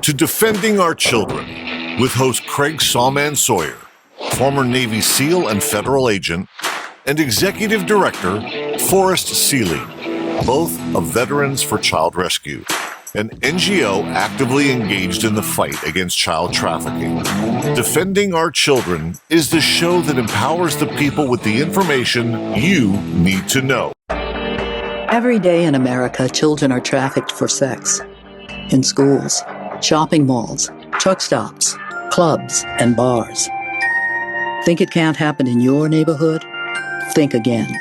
to Defending Our Children with host Craig Sawman Sawyer, former Navy SEAL and federal agent, and Executive Director Forrest Seeley, both of Veterans for Child Rescue, an NGO actively engaged in the fight against child trafficking. Defending Our Children is the show that empowers the people with the information you need to know. Every day in America, children are trafficked for sex. In schools, shopping malls, truck stops, clubs, and bars. Think it can't happen in your neighborhood? Think again.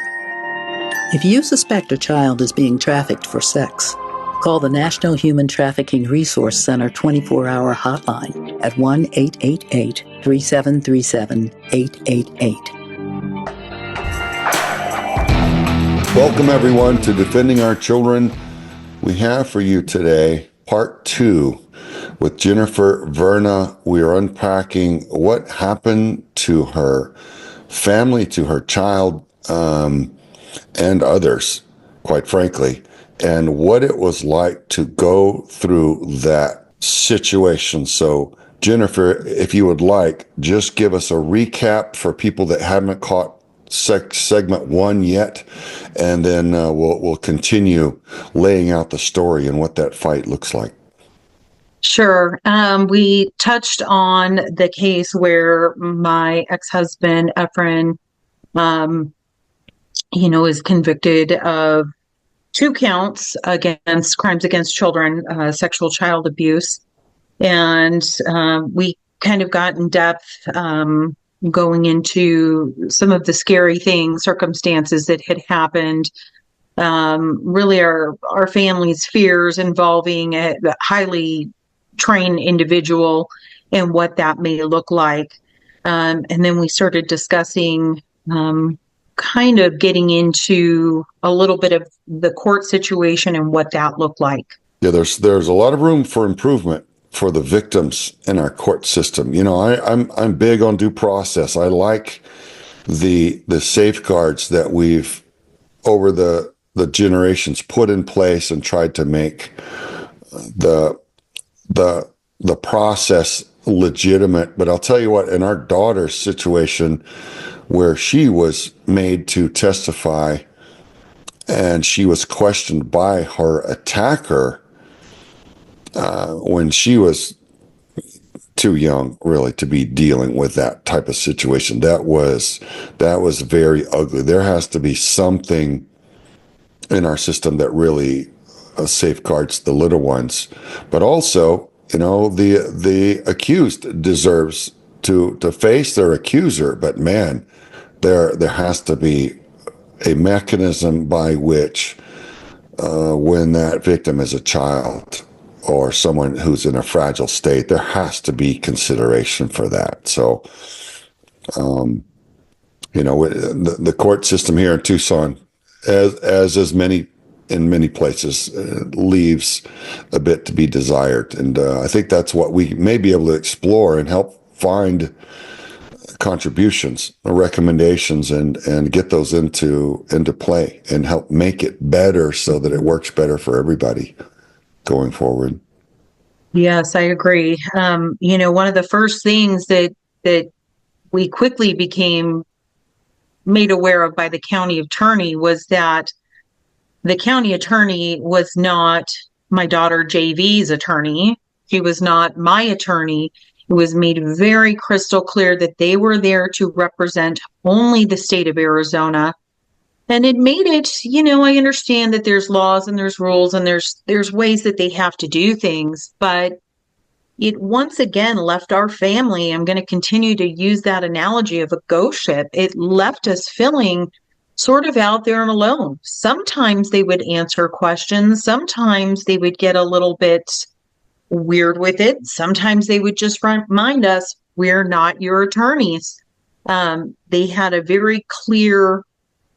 If you suspect a child is being trafficked for sex, call the National Human Trafficking Resource Center 24-hour hotline at 1-888-3737-888. Welcome, everyone, to Defending Our Children. We have for you today part 2 with Jennifer Verna. We are unpacking what happened to her family, to her child, and others, quite frankly, and what it was like to go through that situation. So, Jennifer, if you would like, just give us a recap for people that haven't caught segment 1 yet, and then we'll continue laying out the story and what that fight looks like. Sure. We touched on the case where my ex-husband, Efren, is convicted of 2 counts against crimes against children, sexual child abuse. And we kind of got in depth going into some of the scary things, circumstances that had happened. Really our family's fears involving a highly trained individual and what that may look like. And then we started discussing kind of getting into a little bit of the court situation and what that looked like. Yeah, there's a lot of room for improvement for the victims in our court system. You know, I'm big on due process. I like the safeguards that we've over the generations put in place and tried to make the process legitimate. But I'll tell you what, in our daughter's situation, where she was made to testify and she was questioned by her attacker when she was too young, really, to be dealing with that type of situation. That was very ugly. There has to be something in our system that really safeguards the little ones, but also, the accused deserves to face their accuser. But man, there has to be a mechanism by which, when that victim is a child or someone who's in a fragile state, there has to be consideration for that. So, the court system here in Tucson, as in many places, leaves a bit to be desired. And I think that's what we may be able to explore and help find contributions, recommendations, and get those into play and help make it better so that it works better for everybody going forward. Yes, I agree. One of the first things that we quickly became made aware of by the county attorney was that the county attorney was not my daughter JV's attorney. He was not my attorney. It was made very crystal clear that they were there to represent only the state of Arizona. And it made it, I understand that there's laws and there's rules and there's ways that they have to do things, but it once again left our family, I'm going to continue to use that analogy of a ghost ship. It left us feeling sort of out there and alone. Sometimes they would answer questions. Sometimes they would get a little bit weird with it. Sometimes they would just remind us, we're not your attorneys. They had a very clear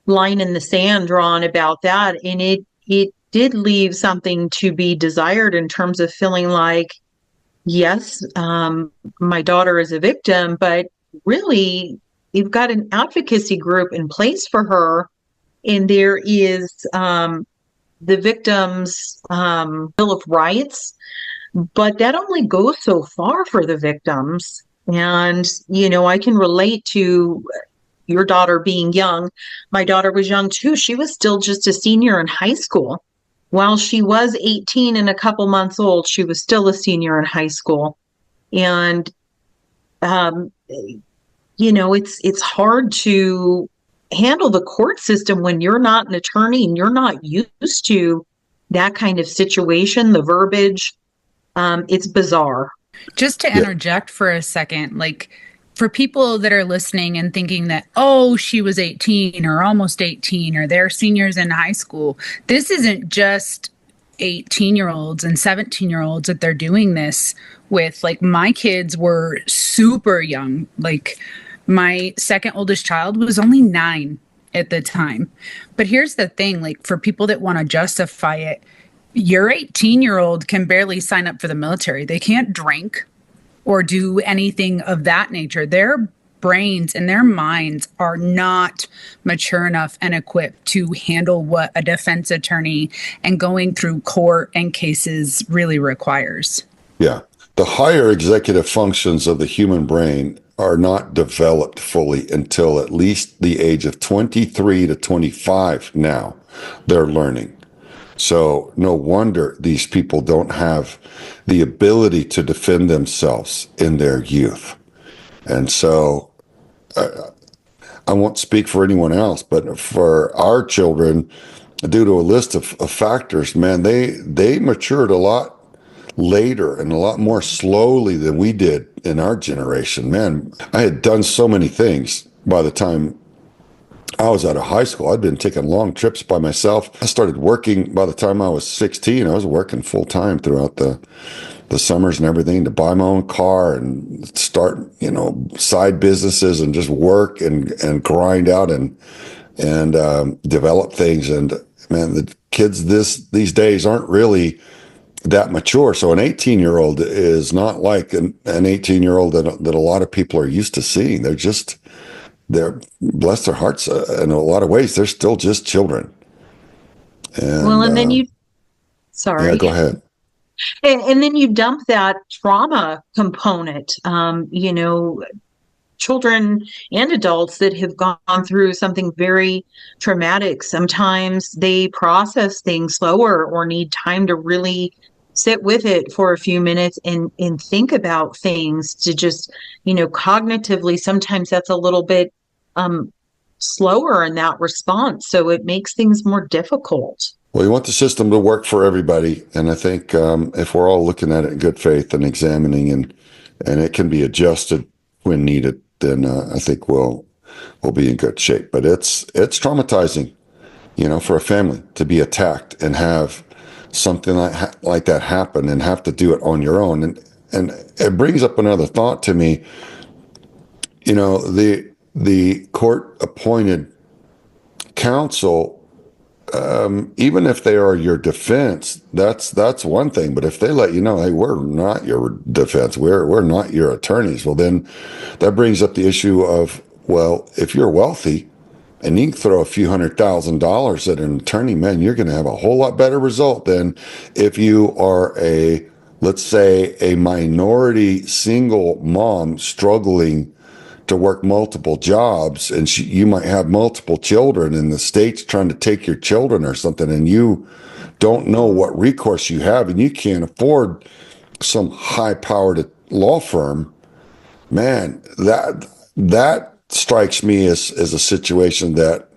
line in the sand drawn about that. And it did leave something to be desired in terms of feeling like, yes, my daughter is a victim, but really you've got an advocacy group in place for her. And there is the victim's Bill of Rights But that only goes so far for the victims. And, I can relate to your daughter being young. My daughter was young too. She was still just a senior in high school. While she was 18 and a couple months old, she was still a senior in high school. And, um, it's hard to handle the court system when you're not an attorney and you're not used to that kind of situation, the verbiage. It's bizarre. Just to interject for a second, like for people that are listening and thinking that, oh, she was 18 or almost 18 or they're seniors in high school, this isn't just 18-year-olds and 17-year-olds that they're doing this with. Like my kids were super young. Like my second oldest child was only 9 at the time. But here's the thing, like for people that want to justify it, your 18-year-old can barely sign up for the military. They can't drink or do anything of that nature. Their brains and their minds are not mature enough and equipped to handle what a defense attorney and going through court and cases really requires. Yeah. The higher executive functions of the human brain are not developed fully until at least the age of 23 to 25 now. They're learning. So no wonder these people don't have the ability to defend themselves in their youth. And so I won't speak for anyone else, but for our children, due to a list of factors, man, they matured a lot later and a lot more slowly than we did in our generation. Man, I had done so many things by the time I was out of high school. I'd been taking long trips by myself. I started working by the time I was 16. I was working full time throughout the summers and everything to buy my own car and start, side businesses and just work and grind out and develop things. And man, the kids these days aren't really that mature. So an 18-year-old is not like an 18-year-old that a lot of people are used to seeing. They're bless their hearts, in a lot of ways, they're still just children. And then sorry. Yeah, go ahead. And then you dump that trauma component, children and adults that have gone through something very traumatic. Sometimes they process things slower or need time to really sit with it for a few minutes and think about things to just, cognitively, sometimes that's a little bit slower in that response. So it makes things more difficult. Well, you want the system to work for everybody. And I think if we're all looking at it in good faith and examining and it can be adjusted when needed, then I think we'll be in good shape. But it's traumatizing, for a family to be attacked and have something like that happen and have to do it on your own. And it brings up another thought to me. The court-appointed counsel, even if they are your defense, that's one thing. But if they let you know, hey, we're not your defense, we're not your attorneys, well, then that brings up the issue of, well, if you're wealthy and you can throw a few $100,000 at an attorney, man, you're going to have a whole lot better result than if you are let's say, a minority single mom struggling to work multiple jobs, and you might have multiple children, and the state's trying to take your children or something, and you don't know what recourse you have, and you can't afford some high-powered law firm. Man, that strikes me as a situation that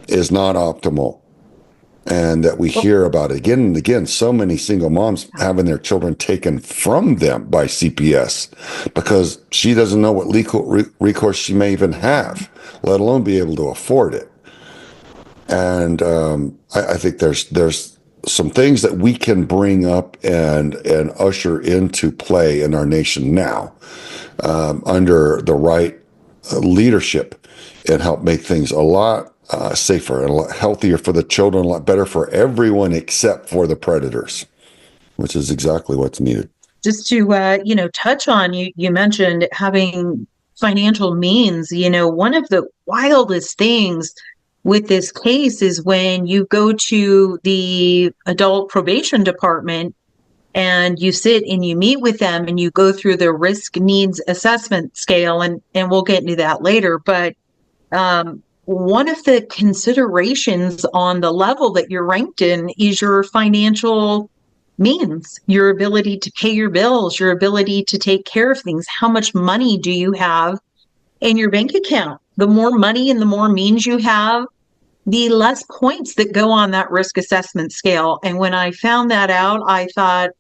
is not optimal, and that we hear about again and again. So many single moms having their children taken from them by CPS because she doesn't know what legal recourse she may even have, let alone be able to afford it. And I think there's some things that we can bring up and usher into play in our nation now under the right leadership and help make things a lot safer and a lot healthier for the children, a lot better for everyone except for the predators, which is exactly what's needed. Just to, touch on, you mentioned having financial means. One of the wildest things with this case is when you go to the adult probation department and you sit and you meet with them and you go through the risk needs assessment scale, and we'll get into that later. But one of the considerations on the level that you're ranked in is your financial means, your ability to pay your bills, your ability to take care of things. How much money do you have in your bank account? The more money and the more means you have, the less points that go on that risk assessment scale. And when I found that out, I thought,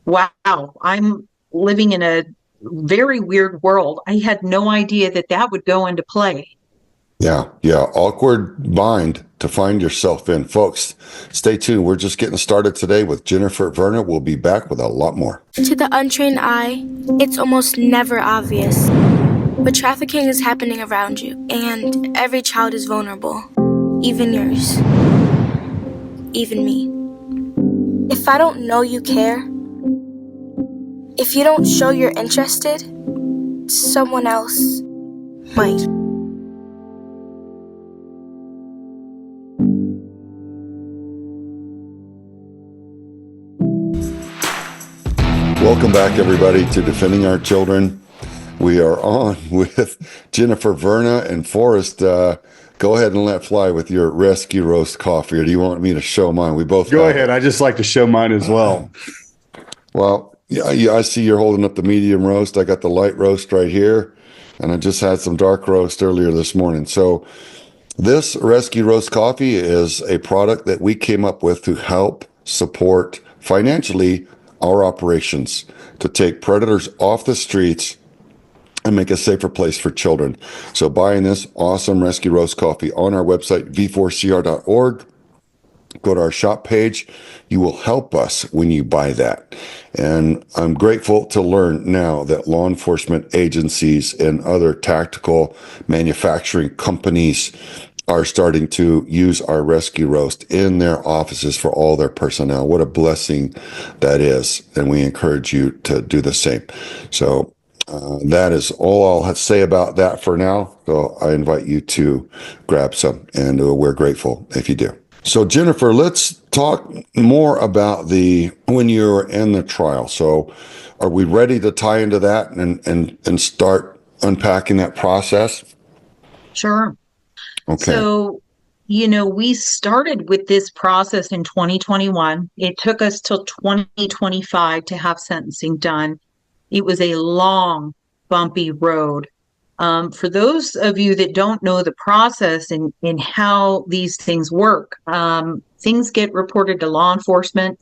wow, I'm living in a very weird world. I had no idea that that would go into play. Yeah. Awkward bind to find yourself in. Folks, stay tuned. We're just getting started today with Jennifer Verna. We'll be back with a lot more. To the untrained eye, it's almost never obvious. But trafficking is happening around you, and every child is vulnerable. Even yours. Even me. If I don't know you care, if you don't show you're interested, someone else might. Welcome back, everybody, to Defending Our Children. We are on with Jennifer Verna and Forrest. Go ahead and let fly with your rescue roast coffee, or do you want me to show mine? We both go ahead. I just like to show mine as well. Well, yeah, I see you're holding up the medium roast. I got the light roast right here, and I just had some dark roast earlier this morning. So this rescue roast coffee is a product that we came up with to help support financially our operations to take predators off the streets and make a safer place for children. So buying this awesome rescue roast coffee on our website, v4cr.org, go to our shop page. You will help us when you buy that. And I'm grateful to learn now that law enforcement agencies and other tactical manufacturing companies are starting to use our rescue roast in their offices for all their personnel. What a blessing that is. And we encourage you to do the same. So that is all I'll have to say about that for now. So I invite you to grab some, and we're grateful if you do. So Jennifer, let's talk more about when you're in the trial. So are we ready to tie into that and start unpacking that process? Sure. Okay. So, we started with this process in 2021. It took us till 2025 to have sentencing done. It was a long, bumpy road. For those of you that don't know the process and how these things work, things get reported to law enforcement.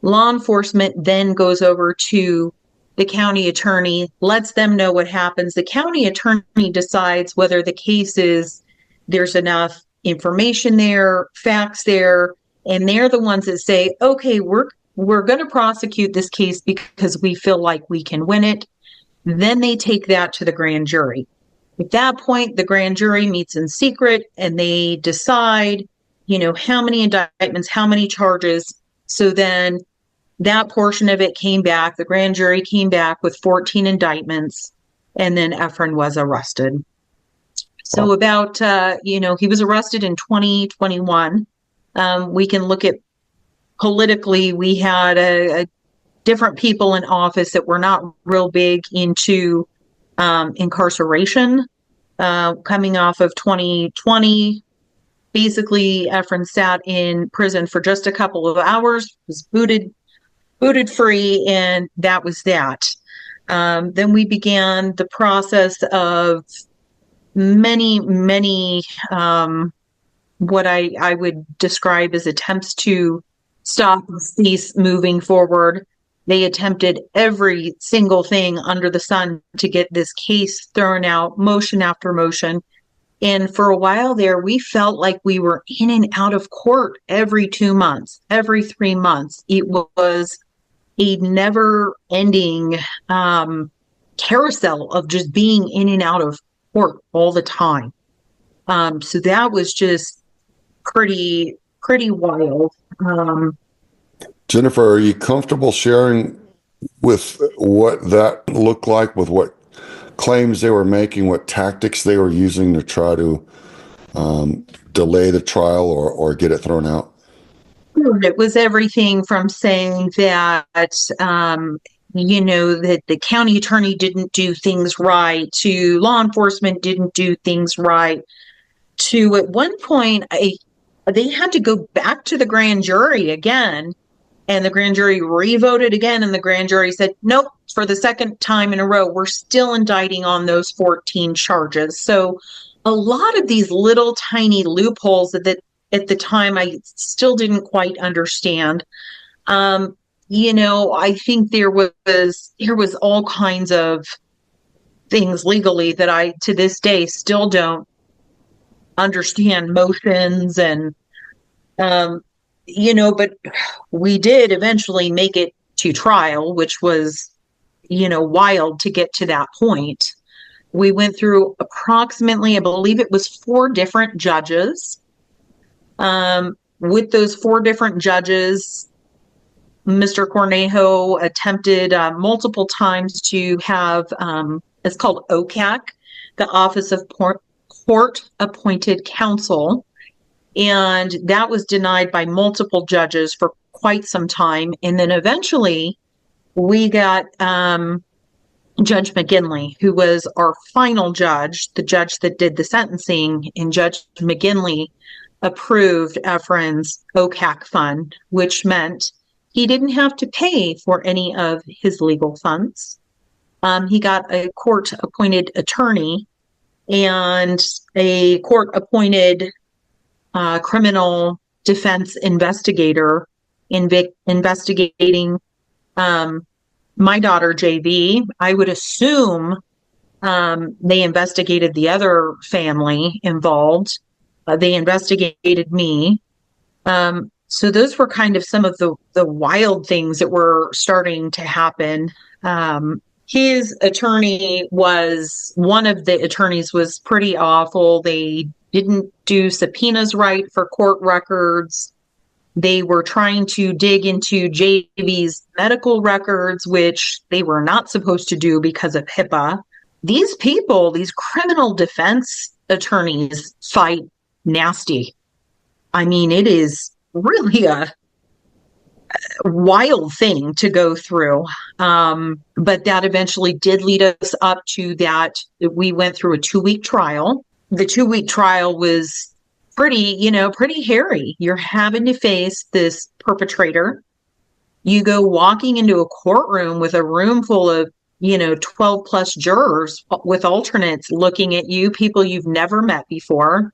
Law enforcement then goes over to the county attorney, lets them know what happens. The county attorney decides whether the case there's enough information there, facts there, and they're the ones that say, okay, we're going to prosecute this case because we feel like we can win it. Then they take that to the grand jury. At that point, the grand jury meets in secret and they decide, how many indictments, how many charges. So then that portion of it came back. The grand jury came back with 14 indictments, and then Efren was arrested. So about, he was arrested in 2021. We can look at politically, we had a different people in office that were not real big into incarceration. Coming off of 2020, basically Efren sat in prison for just a couple of hours, was booted free, and that was that. Then we began the process of many what I would describe as attempts to stop cease moving forward. They attempted every single thing under the sun to get this case thrown out, motion after motion. And for a while there, we felt like we were in and out of court every 2 months, every 3 months. It was a never ending carousel of just being in and out of court all the time. So that was just pretty wild. Jennifer, are you comfortable sharing with what that looked like, with what claims they were making, what tactics they were using to try to delay the trial or get it thrown out? It was everything from saying that, that the county attorney didn't do things right, to law enforcement didn't do things right, to at one point, they had to go back to the grand jury again, and the grand jury re-voted again, and the grand jury said, nope, for the second time in a row, we're still indicting on those 14 charges. So a lot of these little tiny loopholes that at the time I still didn't quite understand. I think there was all kinds of things legally that I to this day still don't understand, motions and but we did eventually make it to trial, which was wild to get to that point. We went through approximately, I believe it was 4 different judges. With those 4 different judges, Mr. Cornejo attempted multiple times to have, it's called OCAC, the Office of Court Appointed Counsel. And that was denied by multiple judges for quite some time. And then eventually we got Judge McGinley, who was our final judge, the judge that did the sentencing, and Judge McGinley approved Efren's OCAC fund, which meant he didn't have to pay for any of his legal funds. He got a court-appointed attorney and a court-appointed criminal defense investigator investigating my daughter, JV. I would assume they investigated the other family involved. They investigated me. So those were kind of some of the wild things that were starting to happen. His attorney one of the attorneys was pretty awful. They didn't do subpoenas right for court records. They were trying to dig into JV's medical records, which they were not supposed to do because of HIPAA. These people, these criminal defense attorneys, fight nasty. I mean, it is really a wild thing to go through. But that eventually did lead us up to that. We went through a 2-week trial. The 2-week trial was pretty hairy. You're having to face this perpetrator. You go walking into a courtroom with a room full of 12 plus jurors with alternates looking at you, people you've never met before.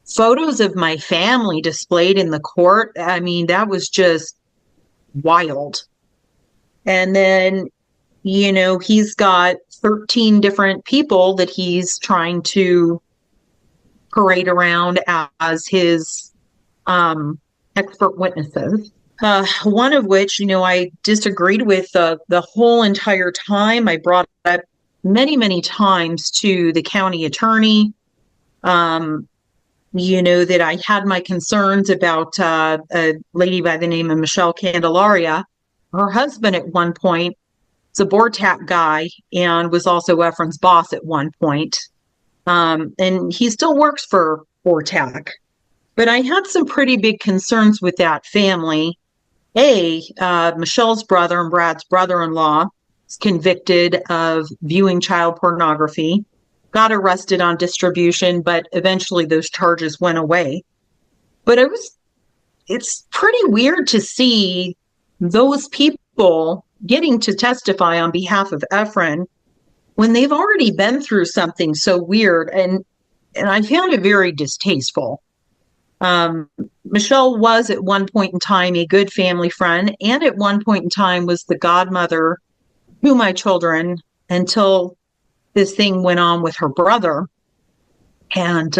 Photos of my family displayed in the court. I mean, that was just wild. And then, he's got 13 different people that he's trying to parade around as his expert witnesses. One of which, I disagreed with the whole entire time. I brought up many, many times to the county attorney, that I had my concerns about a lady by the name of Michelle Candelaria. Her husband at one point was a BORTAC guy and was also Efren's boss at one point. And he still works for BORTAC. But I had some pretty big concerns with that family. Michelle's brother and Brad's brother-in-law was convicted of viewing child pornography, got arrested on distribution, but eventually those charges went away. But it's pretty weird to see those people getting to testify on behalf of Efren when they've already been through something so weird. And I found it very distasteful. Michelle was at one point in time a good family friend, and at one point in time was the godmother to my children until this thing went on with her brother. And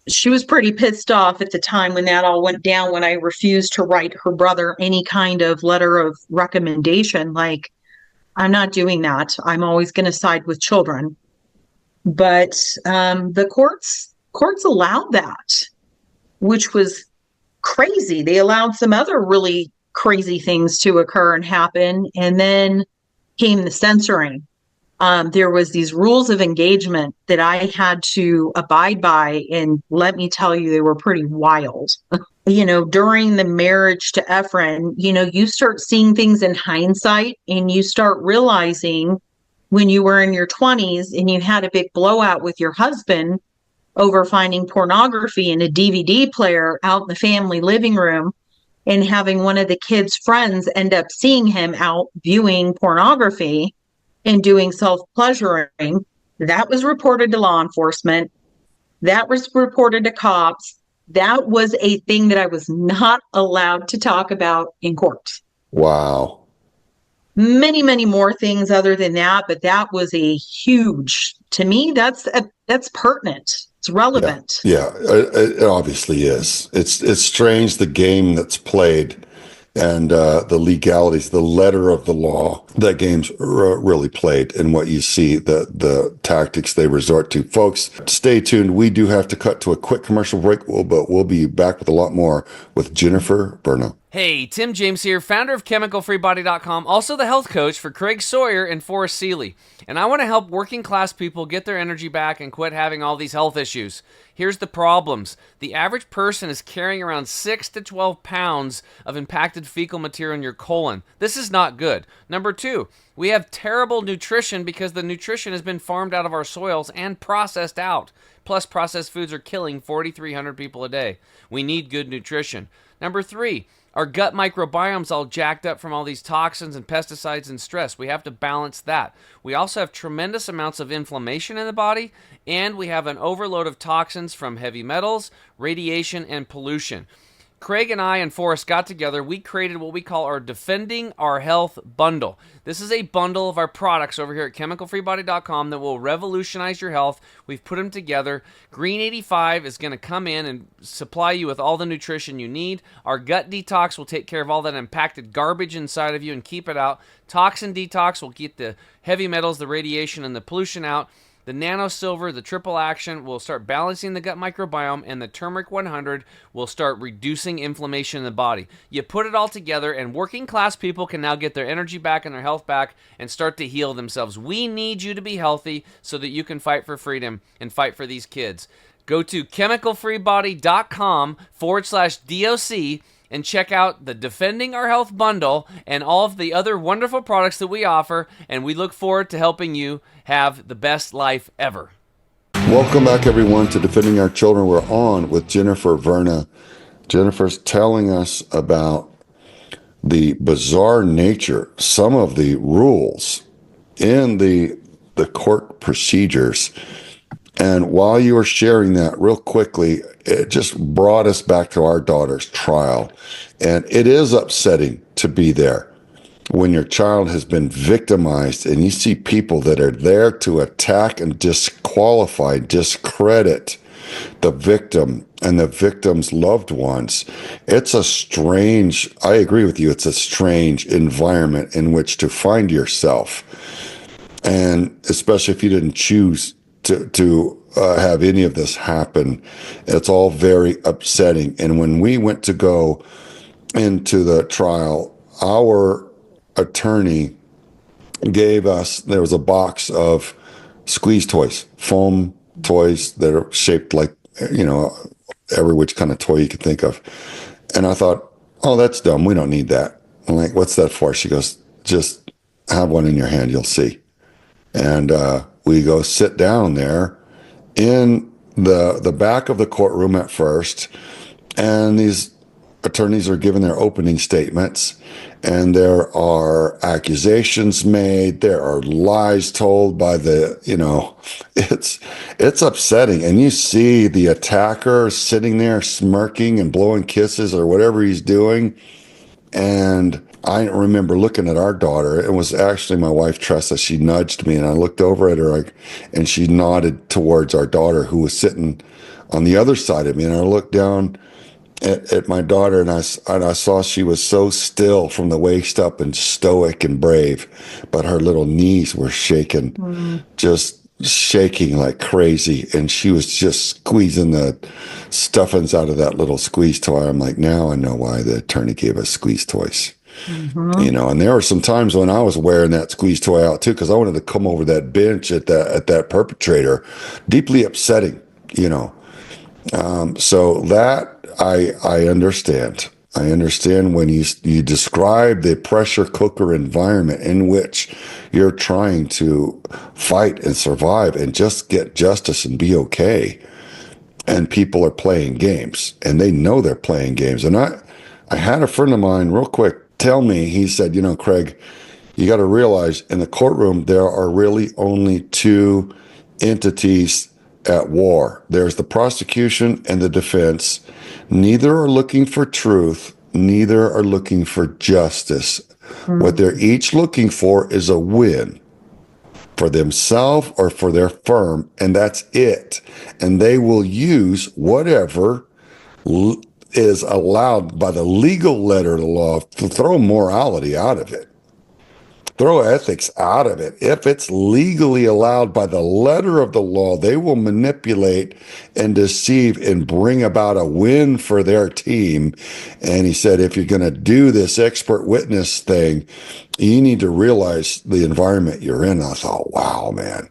she was pretty pissed off at the time when that all went down, when I refused to write her brother any kind of letter of recommendation. Like, I'm not doing that. I'm always going to side with children. But the courts allowed that, which was crazy. They allowed some other really crazy things to occur and happen. And then came the censoring. There was these rules of engagement that I had to abide by. And let me tell you, they were pretty wild. during the marriage to Ephraim, you start seeing things in hindsight, and you start realizing when you were in your 20s and you had a big blowout with your husband over finding pornography in a DVD player out in the family living room, and having one of the kids' friends end up seeing him out viewing pornography and doing self-pleasuring. That was reported to law enforcement. That was reported to cops. That was a thing that I was not allowed to talk about in court. Wow. Many, many more things other than that, but that was a huge, to me, that's pertinent. It's relevant. Yeah, it obviously is. It's strange, the game that's played and the legalities, the letter of the law that game's really played, and what you see, the tactics they resort to. Folks, stay tuned. We do have to cut to a quick commercial break, but we'll be back with a lot more with Jennifer Verna. Hey, Tim James here, founder of ChemicalFreeBody.com, also the health coach for Craig Sawyer and Forrest Seeley. And I want to help working class people get their energy back and quit having all these health issues. Here's the problems. The average person is carrying around 6 to 12 pounds of impacted fecal material in your colon. This is not good. Number 2, we have terrible nutrition because the nutrition has been farmed out of our soils and processed out. Plus, processed foods are killing 4,300 people a day. We need good nutrition. Number 3, our gut microbiome's all jacked up from all these toxins and pesticides and stress. We have to balance that. We also have tremendous amounts of inflammation in the body, and we have an overload of toxins from heavy metals, radiation, and pollution. Craig and I and Forrest got together. We created what we call our Defending Our Health bundle. This is a bundle of our products over here at ChemicalFreeBody.com that will revolutionize your health. We've put them together. Green 85 is going to come in and supply you with all the nutrition you need. Our Gut Detox will take care of all that impacted garbage inside of you and keep it out. Toxin Detox will get the heavy metals, the radiation, and the pollution out. The Nano Silver, the triple action, will start balancing the gut microbiome, and the Turmeric 100 will start reducing inflammation in the body. You put it all together, and working class people can now get their energy back and their health back and start to heal themselves. We need you to be healthy so that you can fight for freedom and fight for these kids. Go to chemicalfreebody.com/DOC and check out the Defending Our Health bundle and all of the other wonderful products that we offer, and we look forward to helping you have the best life ever. Welcome back, everyone, to Defending Our Children. We're on with Jennifer Verna. Jennifer's telling us about the bizarre nature, some of the rules in the court procedures. And while you were sharing that real quickly, it just brought us back to our daughter's trial. And it is upsetting to be there when your child has been victimized and you see people that are there to attack and disqualify, discredit the victim and the victim's loved ones. It's a strange, I agree with you, it's a strange environment in which to find yourself. And especially if you didn't choose to have any of this happen, it's all very upsetting. And when we went to go into the trial, our attorney gave us, there was a box of squeeze toys, foam toys that are shaped like, every which kind of toy you could think of. And I thought, oh, that's dumb. We don't need that. I'm like, what's that for? She goes, just have one in your hand. You'll see. And we go sit down there in the back of the courtroom at first, and these attorneys are giving their opening statements, and there are accusations made, there are lies told by it's upsetting. And you see the attacker sitting there smirking and blowing kisses or whatever he's doing. And I remember looking at our daughter. It was actually my wife, Tressa. She nudged me, and I looked over at her, and she nodded towards our daughter, who was sitting on the other side of me. And I looked down at my daughter, and I saw she was so still from the waist up and stoic and brave, but her little knees were shaking, just shaking like crazy. And she was just squeezing the stuffings out of that little squeeze toy. I'm like, now I know why the attorney gave us squeeze toys. Mm-hmm. And there were some times when I was wearing that squeeze toy out too, because I wanted to come over that bench at that perpetrator. Deeply upsetting, So that I understand. I understand when you describe the pressure cooker environment in which you're trying to fight and survive and just get justice and be okay. And people are playing games, and they know they're playing games. And I had a friend of mine real quick tell me, he said, Craig, you got to realize in the courtroom, there are really only two entities at war. There's the prosecution and the defense. Neither are looking for truth. Neither are looking for justice. What they're each looking for is a win for themselves or for their firm, and that's it. And they will use whatever is allowed by the legal letter of the law to throw morality out of it. Throw ethics out of it. If it's legally allowed by the letter of the law, they will manipulate and deceive and bring about a win for their team. And he said, if you're going to do this expert witness thing, you need to realize the environment you're in. I thought, wow, man,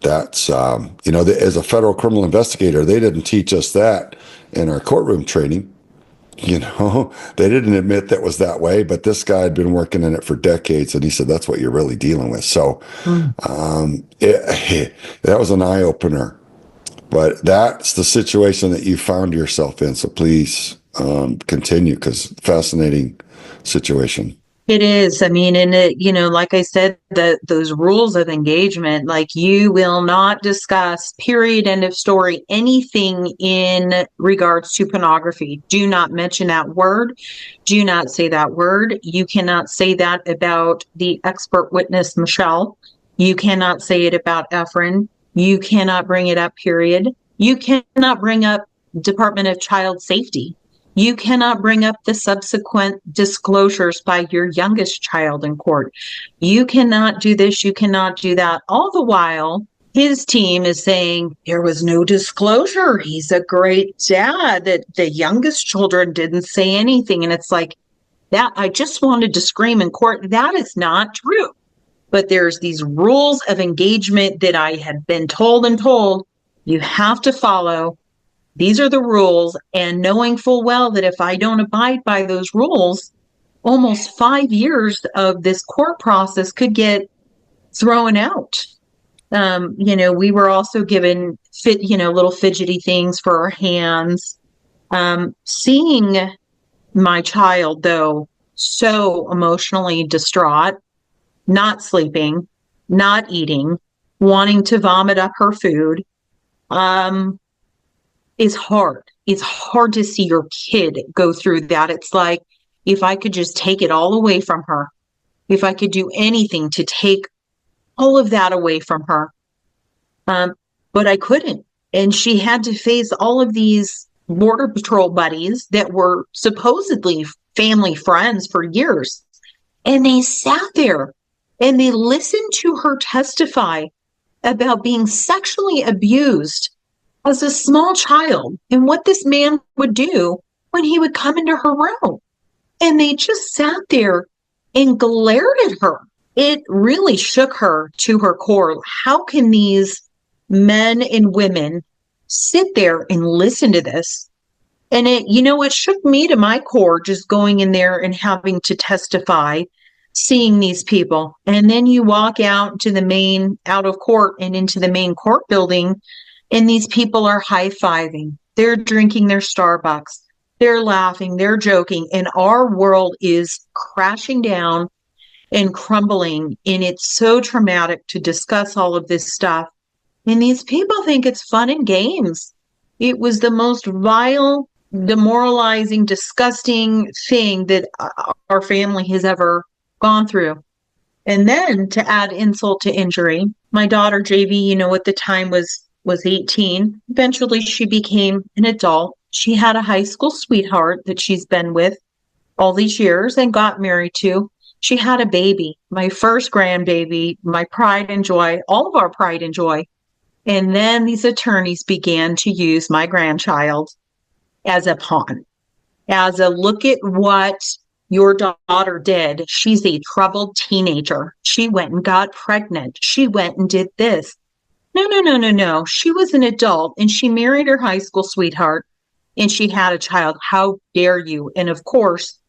that's, as a federal criminal investigator, they didn't teach us that in our courtroom training. They didn't admit that was that way, but this guy had been working in it for decades, and he said that's what you're really dealing with. So that was an eye opener. But that's the situation that you found yourself in. So please continue, because fascinating situation. It is. I mean, and like I said, those rules of engagement, like you will not discuss, period, end of story, anything in regards to pornography. Do not mention that word. Do not say that word. You cannot say that about the expert witness, Michelle. You cannot say it about Efren. You cannot bring it up, period. You cannot bring up Department of Child Safety. You cannot bring up the subsequent disclosures by your youngest child in court. You cannot do this. You cannot do that. All the while, his team is saying there was no disclosure. He's a great dad. That the youngest children didn't say anything. And it's like that. I just wanted to scream in court. That is not true. But there's these rules of engagement that I had been told you have to follow. These are the rules, and knowing full well that if I don't abide by those rules, almost 5 years of this court process could get thrown out. We were also given little fidgety things for our hands. Seeing my child, though, so emotionally distraught, not sleeping, not eating, wanting to vomit up her food, is hard. It's hard to see your kid go through that. It's like, if I could just take it all away from her, if I could do anything to take all of that away from her. But I couldn't. And she had to face all of these Border Patrol buddies that were supposedly family friends for years. And they sat there and they listened to her testify about being sexually abused as a small child and what this man would do when he would come into her room. And they just sat there and glared at her. It really shook her to her core. How can these men and women sit there and listen to this? And it shook me to my core, just going in there and having to testify, seeing these people. And then you walk out of court and into the main court building, and these people are high-fiving. They're drinking their Starbucks. They're laughing. They're joking. And our world is crashing down and crumbling. And it's so traumatic to discuss all of this stuff. And these people think it's fun and games. It was the most vile, demoralizing, disgusting thing that our family has ever gone through. And then to add insult to injury, my daughter, JV, at the time was 18. Eventually, she became an adult. She had a high school sweetheart that she's been with all these years and got married to. She had a baby, my first grandbaby, my pride and joy, all of our pride and joy. And then these attorneys began to use my grandchild as a pawn, as a look at what your daughter did. She's a troubled teenager. She went and got pregnant. She went and did this. No. She was an adult and she married her high school sweetheart. and she had a child. How dare you? And of course,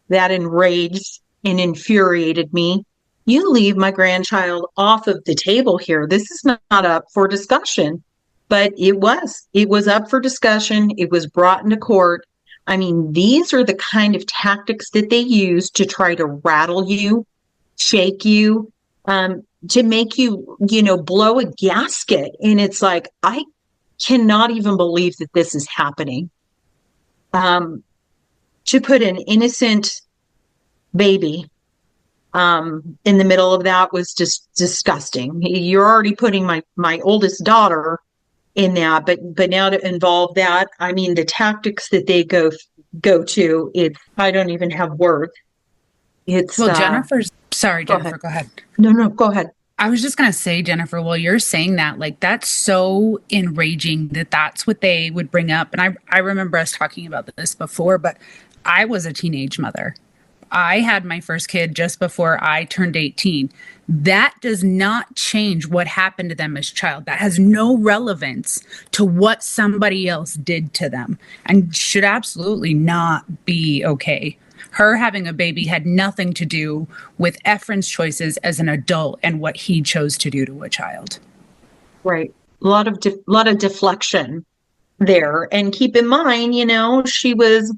that enraged and infuriated me. You leave my grandchild off of the table here. This is not up for discussion. But it was up for discussion. It was brought into court. I mean, these are the kind of tactics that they use to try to rattle you, shake you, to make you, blow a gasket. And it's like, I cannot even believe that this is happening. To put an innocent baby in the middle of that was just disgusting. You're already putting my oldest daughter in that, but now to involve that, I mean, the tactics that they go to, I don't even have words. It's Well, sorry, Jennifer, go ahead. No, go ahead. I was just going to say, Jennifer, well, you're saying that, like, that's so enraging that that's what they would bring up. And I remember us talking about this before, but I was a teenage mother. I had my first kid just before I turned 18. That does not change what happened to them as a child. That has no relevance to what somebody else did to them and should absolutely not be okay. Her having a baby had nothing to do with Ephraim's choices as an adult and what he chose to do to a child. Right. A lot of deflection there. And keep in mind, she was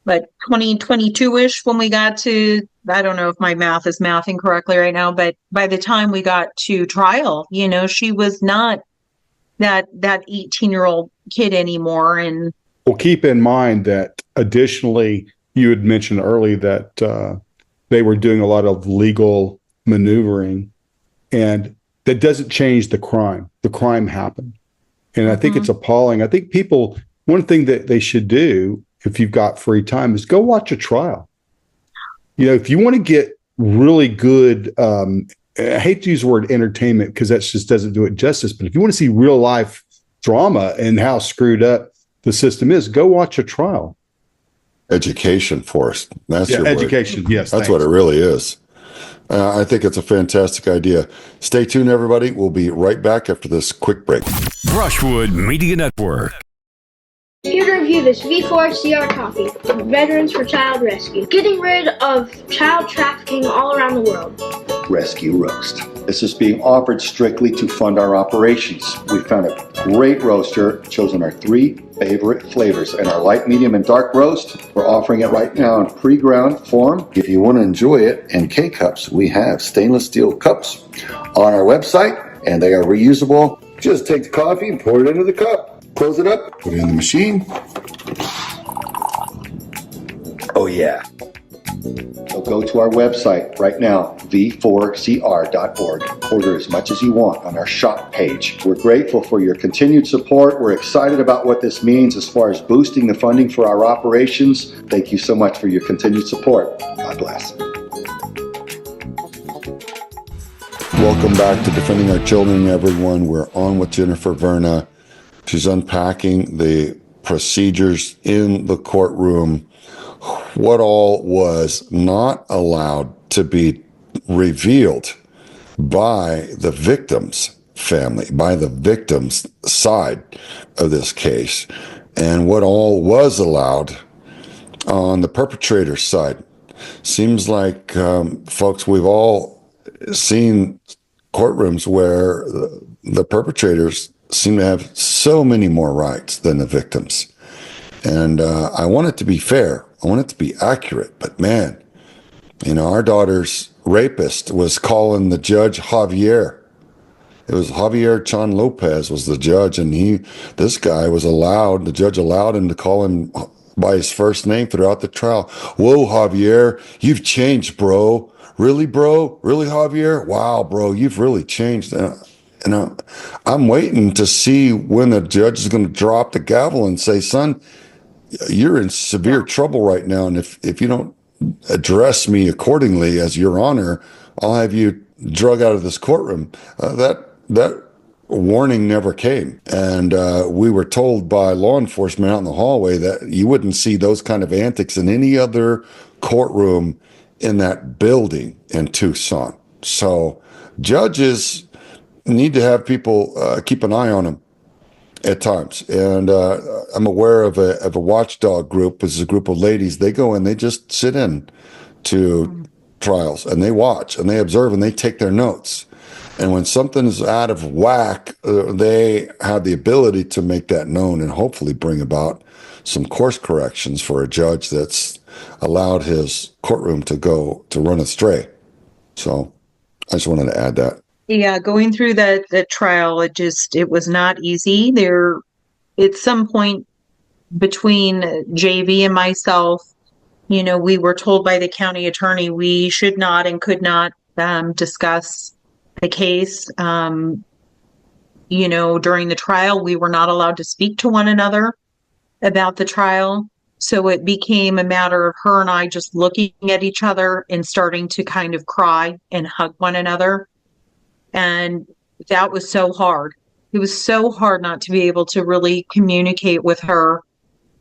22-ish when we got to, I don't know if my math is mathing correctly right now, but by the time we got to trial, she was not that 18-year-old kid anymore. And well, keep in mind that additionally, you had mentioned earlier that they were doing a lot of legal maneuvering, and that doesn't change the crime. The crime happened. And I think it's appalling. I think one thing that they should do, if you've got free time, is go watch a trial. If you want to get really good, I hate to use the word entertainment because that just doesn't do it justice, but if you want to see real life drama and how screwed up the system is, go watch a trial. Education, Forrest. That's your education. word. Yes, that's what it really is. I think it's a fantastic idea. Stay tuned, everybody. We'll be right back after this quick break. Brushwood Media Network. Here to review this V4CR coffee, Veterans for Child Rescue. Getting rid of child trafficking all around the world. Rescue Roast. This is being offered strictly to fund our operations. We found a great roaster, chosen our 3 favorite flavors. And our light, medium, and dark roast, we're offering it right now in pre-ground form. If you want to enjoy it in K-Cups, we have stainless steel cups on our website, and they are reusable. Just take the coffee and pour it into the cup. Close it up, put it in the machine. Oh yeah. So go to our website right now, v4cr.org. Order as much as you want on our shop page. We're grateful for your continued support. We're excited about what this means as far as boosting the funding for our operations. Thank you so much for your continued support. God bless. Welcome back to Defending Our Children, everyone. We're on with Jennifer Verna. She's unpacking the procedures in the courtroom, what all was not allowed to be revealed by the victim's family, by the victim's side of this case, and what all was allowed on the perpetrator's side. Seems like, folks, we've all seen courtrooms where the perpetrators seem to have so many more rights than the victims. And I want it to be fair. I want it to be accurate. But man, our daughter's rapist was calling the judge Javier. It was Javier Chan Lopez was the judge, and the judge allowed him to call him by his first name throughout the trial. Whoa, Javier, you've changed, bro. Really, bro? Really, Javier? Wow, bro, you've really changed. And I'm waiting to see when the judge is going to drop the gavel and say, son, you're in severe trouble right now. And if you don't address me accordingly as your honor, I'll have you drug out of this courtroom. That warning never came. And we were told by law enforcement out in the hallway that you wouldn't see those kind of antics in any other courtroom in that building in Tucson. So judges need to have people keep an eye on them. at times. And I'm aware of a watchdog group. This is a group of ladies. They go in, they just sit in to trials and they watch and they observe and they take their notes. And when something's out of whack, they have the ability to make that known and hopefully bring about some course corrections for a judge that's allowed his courtroom to run astray. So I just wanted to add that. Yeah, going through the trial, it was not easy. There, at some point between JV and myself, we were told by the county attorney we should not and could not discuss the case. During the trial, we were not allowed to speak to one another about the trial. So it became a matter of her and I just looking at each other and starting to kind of cry and hug one another. And that was so hard. It was so hard not to be able to really communicate with her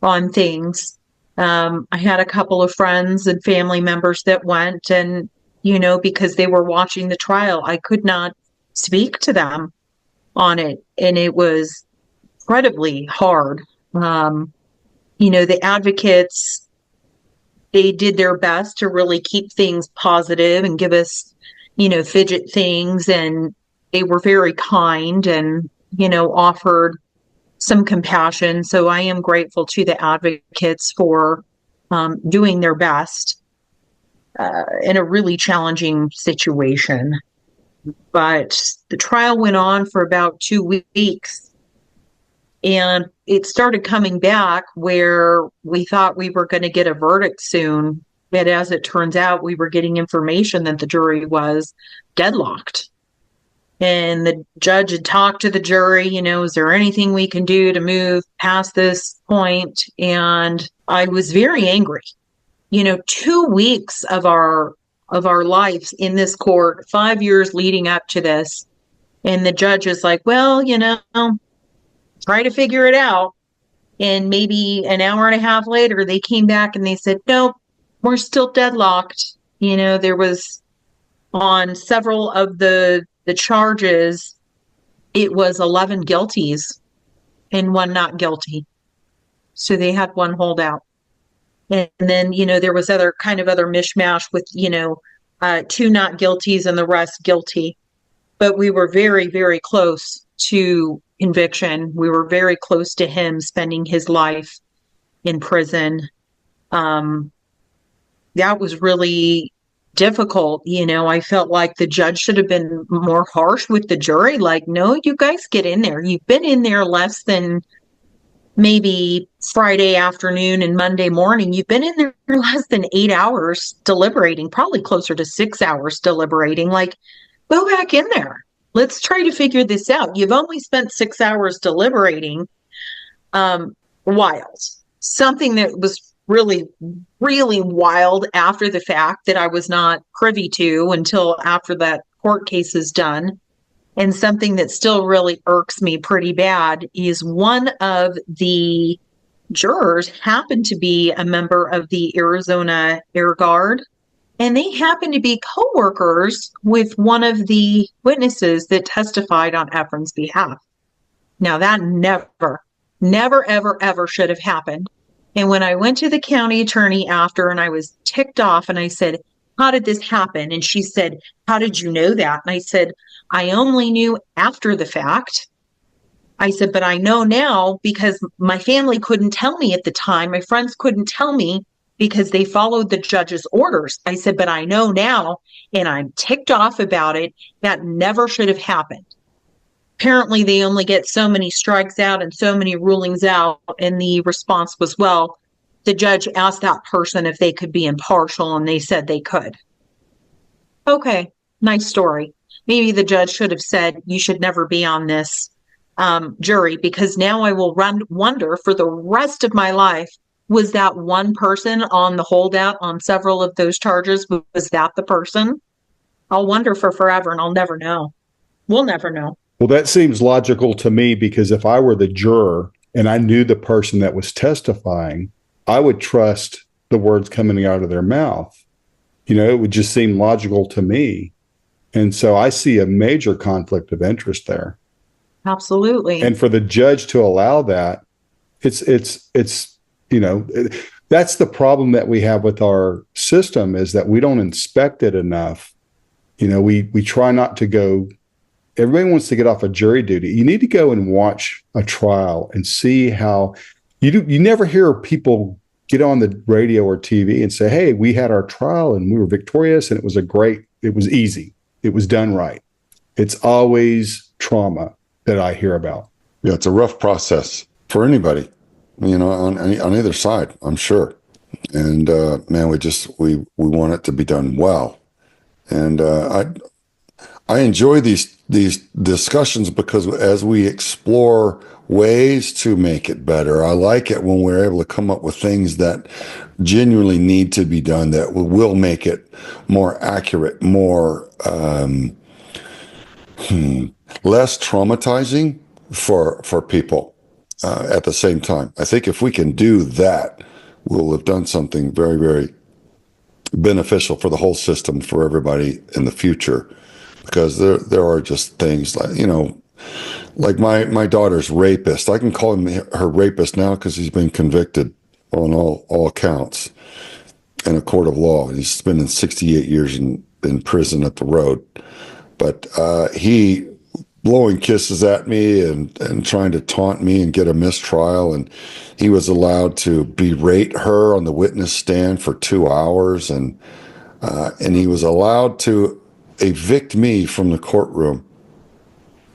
on things. I had a couple of friends and family members that went, and, because they were watching the trial, I could not speak to them on it. And it was incredibly hard. The advocates, they did their best to really keep things positive and give us fidget things, and they were very kind and, offered some compassion. So I am grateful to the advocates for doing their best in a really challenging situation. But the trial went on for about 2 weeks, and it started coming back where we thought we were going to get a verdict soon. But as it turns out, we were getting information that the jury was deadlocked. And the judge had talked to the jury, is there anything we can do to move past this point? And I was very angry. 2 weeks of our lives in this court, 5 years leading up to this. And the judge is like, well, try to figure it out. And maybe an hour and a half later, they came back and they said, nope, we're still deadlocked. There was on several of the charges, it was 11 guilties and one not guilty. So they had one holdout. And then, there was other mishmash with, 2 not guilties and the rest guilty. But we were very, very close to conviction. We were very close to him spending his life in prison. That was really difficult. I felt like the judge should have been more harsh with the jury. Like, no, you guys get in there. You've been in there less than maybe Friday afternoon and Monday morning. You've been in there less than 8 hours deliberating, probably closer to 6 hours deliberating. Like, go back in there. Let's try to figure this out. You've only spent 6 hours deliberating. Wild. Something that was really, really wild after the fact that I was not privy to until after that court case is done. And something that still really irks me pretty bad is one of the jurors happened to be a member of the Arizona Air Guard. And they happened to be co-workers with one of the witnesses that testified on Efren's behalf. Now that never, ever, ever should have happened. And when I went to the county attorney after and I was ticked off and I said, how did this happen? And she said, how did you know that? And I said, I only knew after the fact. I said, but I know now because my family couldn't tell me at the time. My friends couldn't tell me because they followed the judge's orders. I said, but I know now and I'm ticked off about it. That never should have happened. Apparently, they only get so many strikes out and so many rulings out. And the response was, well, the judge asked that person if they could be impartial, and they said they could. Okay, nice story. Maybe the judge should have said, you should never be on this jury, because now I will wonder for the rest of my life, was that one person on the holdout on several of those charges? Was that the person? I'll wonder for forever, and I'll never know. We'll never know. Well, that seems logical to me, because if I were the juror and I knew the person that was testifying, I would trust the words coming out of their mouth. It would just seem logical to me. And so I see a major conflict of interest there. Absolutely. And for the judge to allow that, it's that's the problem that we have with our system, is that we don't inspect it enough. We try not to go. Everybody wants to get off of jury duty. You need to go and watch a trial and see how you never hear people get on the radio or TV and say, hey, we had our trial and we were victorious and it was easy. It was done right. It's always trauma that I hear about. Yeah, it's a rough process for anybody, on either side, I'm sure. And man, we want it to be done well. And I enjoy these discussions because as we explore ways to make it better, I like it when we're able to come up with things that genuinely need to be done that will make it more accurate, more less traumatizing for people at the same time. I think if we can do that, we'll have done something very, very beneficial for the whole system, for everybody in the future. Because there are just things like my daughter's rapist. I can call him her rapist now because he's been convicted on all accounts in a court of law. He's spending 68 years in prison at the road. But he blowing kisses at me and trying to taunt me and get a mistrial. And he was allowed to berate her on the witness stand for 2 hours. And he was allowed to evict me from the courtroom.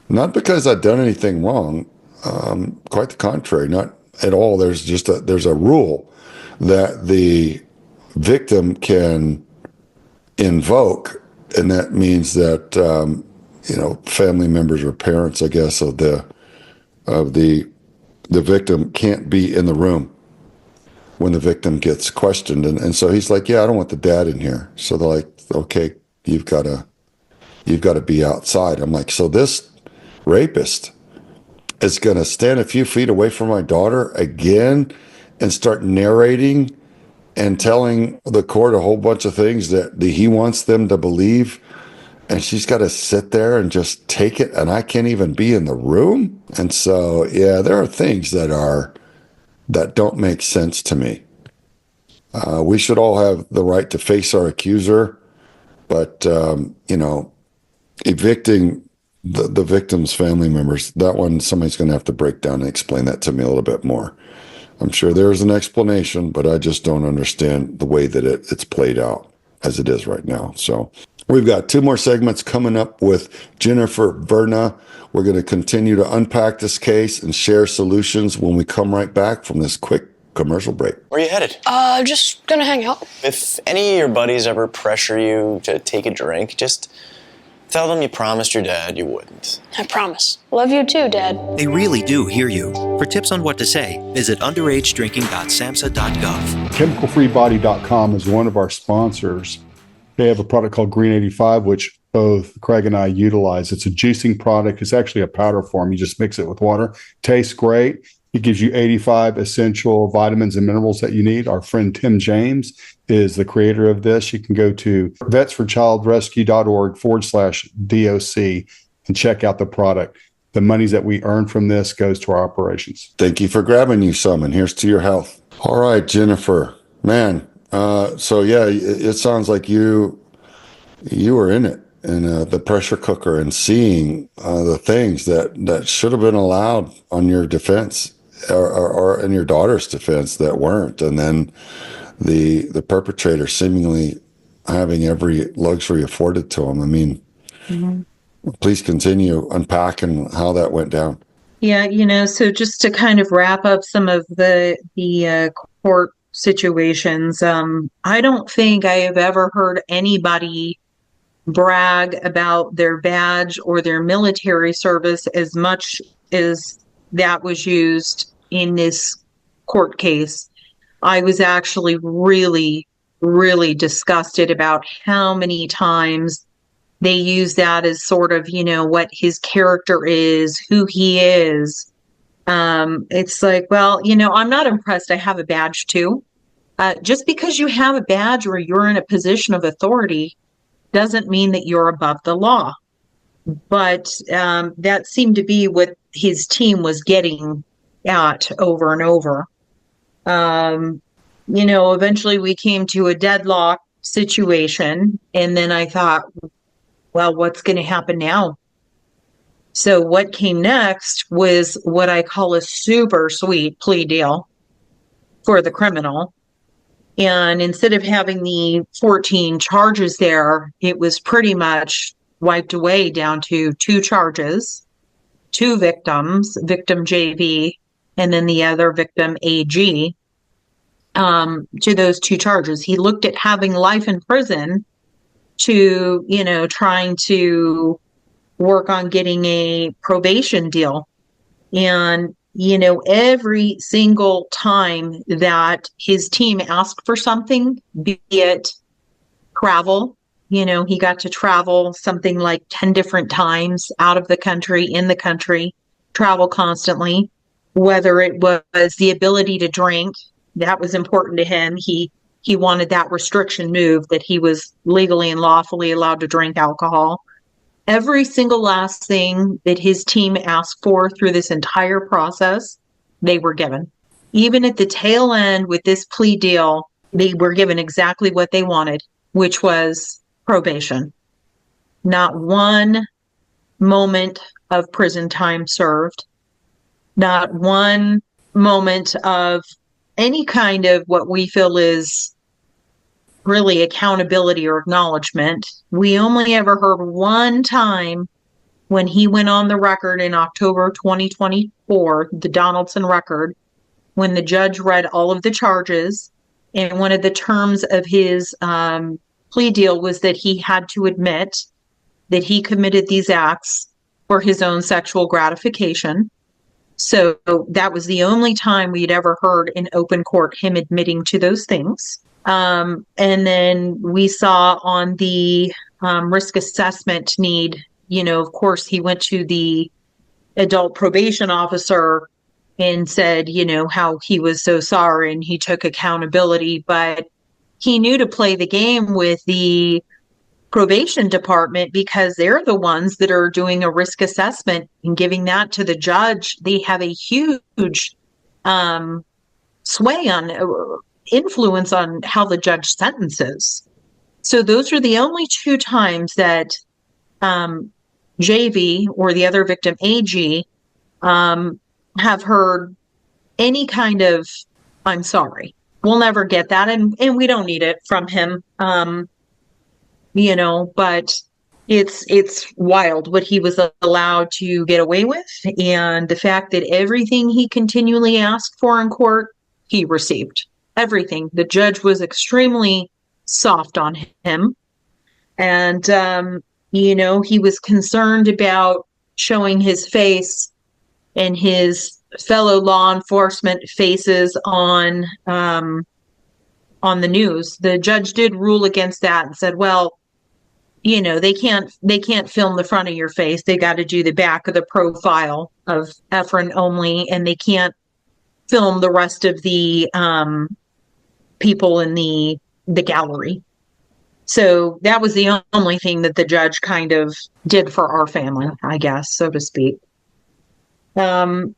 Not because I'd done anything wrong. Quite the contrary, not at all. There's a rule that the victim can invoke, and that means that family members or parents, I guess, of the victim can't be in the room when the victim gets questioned. And so he's like, yeah, I don't want the dad in here. So they're like, okay, you've got to be outside. I'm like, so this rapist is going to stand a few feet away from my daughter again and start narrating and telling the court a whole bunch of things that he wants them to believe. And she's got to sit there and just take it. And I can't even be in the room. And so, yeah, there are things that don't make sense to me. We should all have the right to face our accuser. But, evicting the victim's family members, that one, somebody's going to have to break down and explain that to me a little bit more. I'm sure there's an explanation, but I just don't understand the way that it's played out as it is right now. So we've got 2 more segments coming up with Jennifer Verna. We're going to continue to unpack this case and share solutions when we come right back from this quick commercial break. Where are you headed? Just gonna hang out. If any of your buddies ever pressure you to take a drink, just tell them you promised your dad you wouldn't. I promise. Love you too, Dad. They really do hear you. For tips on what to say, visit underagedrinking.samhsa.gov. Chemicalfreebody.com is one of our sponsors. They have a product called Green 85, which both Craig and I utilize. It's a juicing product. It's actually a powder form. You just mix it with water. Tastes great. It gives you 85 essential vitamins and minerals that you need. Our friend Tim James is the creator of this. You can go to vetsforchildrescue.org/DOC and check out the product. The monies that we earn from this goes to our operations. Thank you for grabbing you some, and here's to your health. All right, Jennifer, man. So yeah, it sounds like you were in it, in the pressure cooker, and seeing the things that should have been allowed on your defense or in your daughter's defense that weren't, and then the perpetrator seemingly having every luxury afforded to him. I mean, Please continue unpacking how that went down. Yeah, so just to kind of wrap up some of the court situations, I don't think I have ever heard anybody brag about their badge or their military service as much as that was used in this court case. I was actually really, really disgusted about how many times they use that as sort of, what his character is, who he is. It's like, well, I'm not impressed. I have a badge too. Just because you have a badge or you're in a position of authority doesn't mean that you're above the law. But that seemed to be what his team was getting at over and over. Eventually we came to a deadlock situation, and then I thought, well, what's going to happen now? So what came next was what I call a super sweet plea deal for the criminal. And instead of having the 14 charges there, it was pretty much wiped away down to 2 charges, 2 victims, victim JV, and then the other victim AG, to those 2 charges. He looked at having life in prison to, trying to work on getting a probation deal. And, every single time that his team asked for something, be it travel, he got to travel something like 10 different times out of the country, in the country, travel constantly, whether it was the ability to drink, that was important to him. He wanted that restriction moved, that he was legally and lawfully allowed to drink alcohol. Every single last thing that his team asked for through this entire process, they were given. Even at the tail end with this plea deal, they were given exactly what they wanted, which was probation. Not one moment of prison time served, not one moment of any kind of what we feel is really accountability or acknowledgement. We only ever heard one time when he went on the record in October 2024, the Donaldson record, when the judge read all of the charges. And one of the terms of his plea deal was that he had to admit that he committed these acts for his own sexual gratification. So that was the only time we'd ever heard in open court him admitting to those things. And then we saw on the risk assessment need, of course, he went to the adult probation officer and said, how he was so sorry and he took accountability, but he knew to play the game with the probation department because they're the ones that are doing a risk assessment and giving that to the judge. They have a huge sway on influence on how the judge sentences. So those are the only 2 times that JV or the other victim AG have heard any kind of I'm sorry. We'll never get that, and we don't need it from him. But it's wild what he was allowed to get away with, and the fact that everything he continually asked for in court, he received. Everything. The judge was extremely soft on him. And, he was concerned about showing his face and his fellow law enforcement faces on the news. The judge did rule against that and said, well, they can't film the front of your face. They got to do the back of the profile of Efren only, and they can't film the rest of the people in the gallery. So that was the only thing that the judge kind of did for our family, I guess, so to speak. We've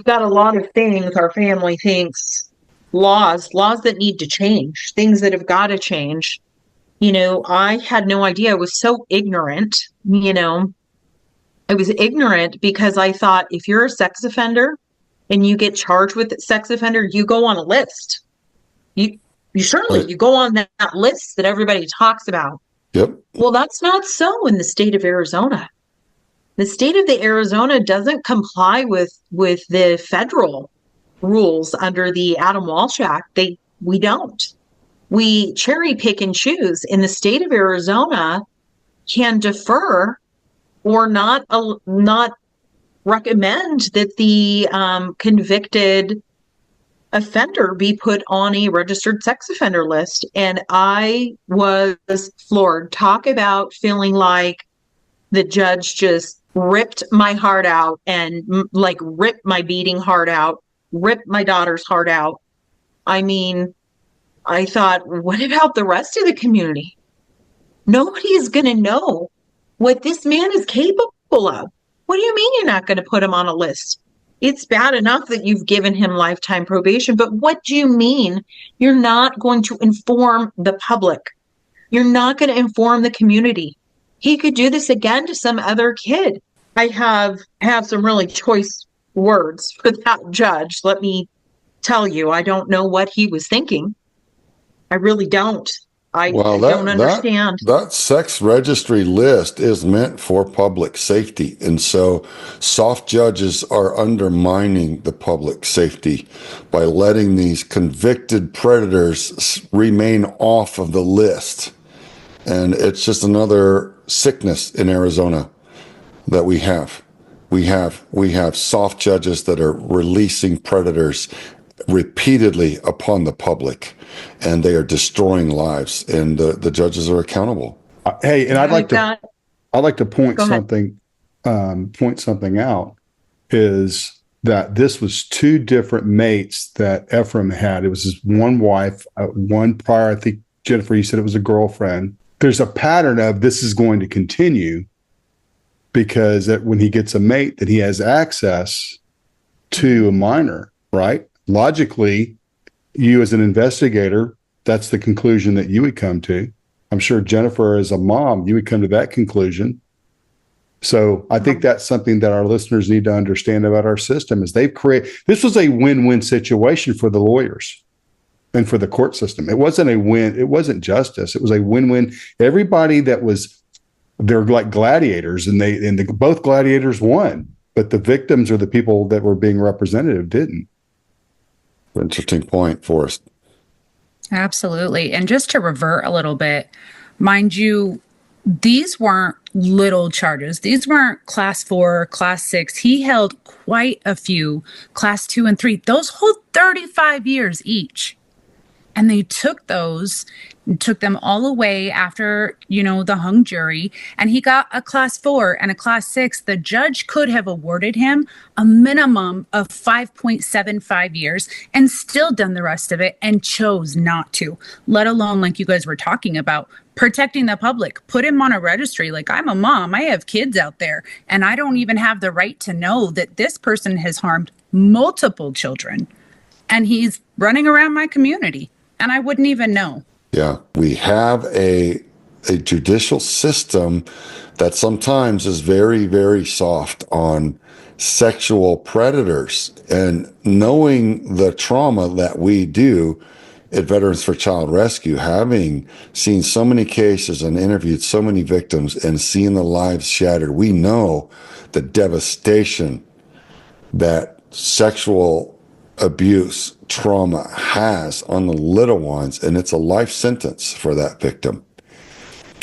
got a lot of things our family thinks, laws that need to change, things that have got to change. I had no idea. I was so ignorant, I was ignorant because I thought if you're a sex offender and you get charged with a sex offender, you go on a list. You certainly, you go on that list that everybody talks about. Yep. Well, that's not so in the state of Arizona. The state of the Arizona doesn't comply with the federal rules under the Adam Walsh Act. We don't. We cherry pick and choose. In the state of Arizona, can defer or not recommend that the convicted offender be put on a registered sex offender list. And I was floored. Talk about feeling like the judge just ripped my heart out and ripped my beating heart out, ripped my daughter's heart out. I mean, I thought, what about the rest of the community? Nobody is going to know what this man is capable of. What do you mean you're not going to put him on a list? It's bad enough that you've given him lifetime probation, but what do you mean you're not going to inform the public? You're not going to inform the community. He could do this again to some other kid. I have some really choice words for that judge. Let me tell you, I don't know what he was thinking. I really don't. I don't understand. That sex registry list is meant for public safety. And so soft judges are undermining the public safety by letting these convicted predators remain off of the list. And it's just another sickness in Arizona that we have. We have soft judges that are releasing predators repeatedly upon the public, and they are destroying lives, and the judges are accountable. Hey, and I'd like to point something out, is that this was two different mates that Ephraim had. It was his one wife, one prior, I think, Jennifer, you said it was a girlfriend. There's a pattern of this is going to continue, because when he gets a mate, that he has access to a minor, right? Logically, you as an investigator, that's the conclusion that you would come to. I'm sure Jennifer, as a mom, you would come to that conclusion. So I think that's something that our listeners need to understand about our system, is this was a win-win situation for the lawyers and for the court system. It wasn't a win. It wasn't justice. It was a win-win. Everybody they're like gladiators, and both gladiators won, but the victims or the people that were being representative didn't. Interesting point, Forrest. Absolutely. And just to revert a little bit, mind you, these weren't little charges. These weren't class 4, class 6. He held quite a few, class 2 and 3. Those hold 35 years each. And they took them all away after, the hung jury, and he got a class 4 and a class 6. The judge could have awarded him a minimum of 5.75 years and still done the rest of it, and chose not to, let alone, like you guys were talking about, protecting the public. Put him on a registry. Like, I'm a mom, I have kids out there, and I don't even have the right to know that this person has harmed multiple children, and he's running around my community, and I wouldn't even know. Yeah, we have a judicial system that sometimes is very, very soft on sexual predators. And knowing the trauma that we do at Veterans for Child Rescue, having seen so many cases and interviewed so many victims and seen the lives shattered, we know the devastation that sexual abuse trauma has on the little ones, and it's a life sentence for that victim.